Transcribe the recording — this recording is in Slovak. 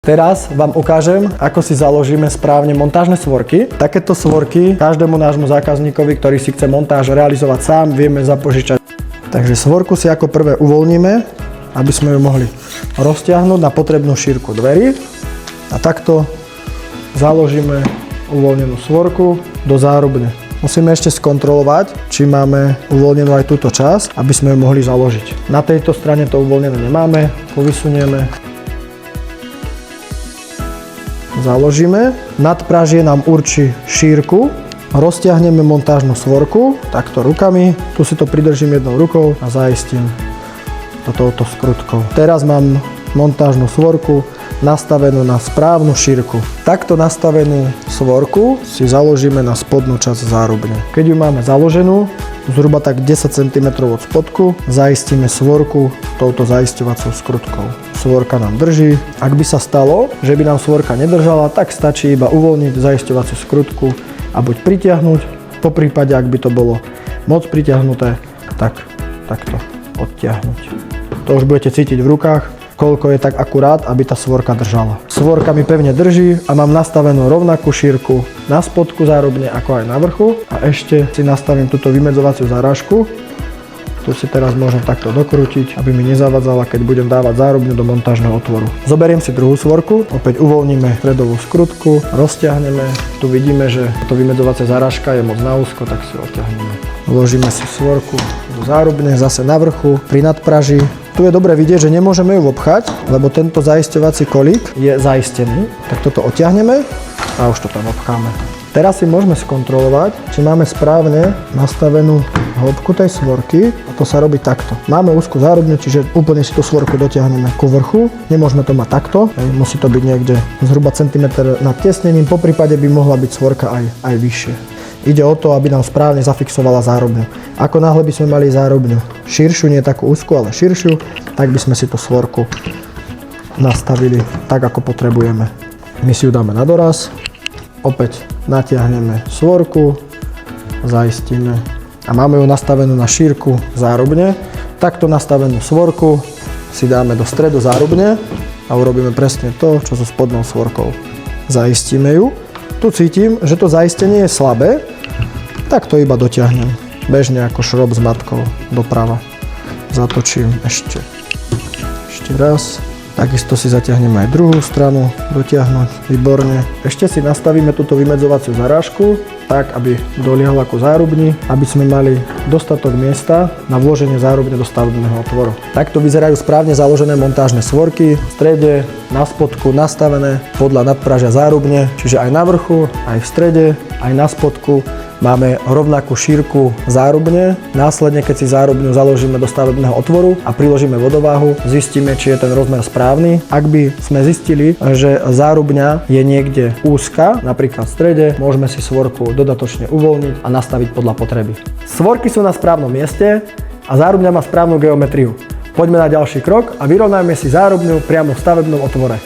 Teraz vám ukážem, ako si založíme správne montážne svorky. Takéto svorky každému nášmu zákazníkovi, ktorý si chce montáž realizovať sám, vieme zapožičať. Takže svorku si ako prvé uvoľníme, aby sme ju mohli roztiahnuť na potrebnú šírku dverí. A takto založíme uvoľnenú svorku do zárubne. Musíme ešte skontrolovať, či máme uvoľnenú aj túto časť, aby sme ju mohli založiť. Na tejto strane to uvoľnené nemáme, povysunieme. Založíme, nadpražie nám určí šírku, roztiahneme montážnu svorku, takto rukami, tu si to pridržím jednou rukou a zaistím to touto skrutkou. Teraz mám montážnu svorku nastavenú na správnu šírku. Takto nastavenú svorku si založíme na spodnú časť zárubne. Keď ju máme založenú, zhruba tak 10 cm od spodku, zaistíme svorku touto zaisťovacou skrutkou. Svorka nám drží. Ak by sa stalo, že by nám svorka nedržala, tak stačí iba uvoľniť zaisťovaciu skrutku a buď pritiahnuť, po prípade, ak by to bolo moc pritiahnuté, tak takto odtiahnuť. To už budete cítiť v rukách, koľko je tak akurát, aby tá svorka držala. Svorka mi pevne drží a mám nastavenú rovnakú šírku na spodku zárubne ako aj na vrchu. A ešte si nastavím túto vymedzovaciu zarážku. Tu si teraz môžem takto dokrútiť, aby mi nezavadzala, keď budem dávať zárubňu do montážneho otvoru. Zoberiem si druhú svorku, opäť uvoľníme stredovú skrutku, roztiahneme. Tu vidíme, že to vymedzovacia zarážka je moc na úzko, tak si odtiahneme. Vložíme si svorku do zárubne, zase na vrchu, pri nadpraží. Tu je dobre vidieť, že nemôžeme ju obchať, lebo tento zaisťovací kolík je zaistený. Tak toto odtiahneme a už to tam obcháme. Teraz si môžeme skontrolovať, či máme správne nastavenú hĺbku tej svorky. A to sa robí takto. Máme úzku zárubňu, čiže úplne si tú svorku dotiahneme ku vrchu. Nemôžeme to mať takto, musí to byť niekde zhruba centimetr nad tiesnením, po prípade by mohla byť svorka aj vyššie. Ide o to, aby nám správne zafixovala zárubňu. Ako náhle by sme mali zárubňu širšiu, nie takú úzku, ale širšiu, tak by sme si tú svorku nastavili tak, ako potrebujeme. My si ju dáme na doraz, opäť natiahneme svorku, zaistíme a máme ju nastavenú na šírku zárubne. Takto nastavenú svorku si dáme do stredu zárubne a urobíme presne to, čo so spodnou svorkou. Zaistíme ju. Tu cítim, že to zaistenie je slabé, tak to iba dotiahnem. Bežne ako šrob s matkou doprava. Zatočím ešte raz. Takisto si zatiahneme aj druhú stranu, dotiahnuť, výborne. Ešte si nastavíme túto vymedzovaciu zarážku, tak aby doliehla ku zárubni, aby sme mali dostatok miesta na vloženie zárubne do stavebného otvoru. Takto vyzerajú správne založené montážne svorky, v strede, na spodku nastavené podľa nadpražia zárubne, čiže aj na vrchu, aj v strede, aj na spodku. Máme rovnakú šírku zárubne, následne keď si zárubňu založíme do stavebného otvoru a priložíme vodováhu, zistíme, či je ten rozmer správny. Ak by sme zistili, že zárubňa je niekde úzka, napríklad v strede, môžeme si svorku dodatočne uvoľniť a nastaviť podľa potreby. Svorky sú na správnom mieste a zárubňa má správnu geometriu. Poďme na ďalší krok a vyrovnajme si zárubňu priamo v stavebnom otvore.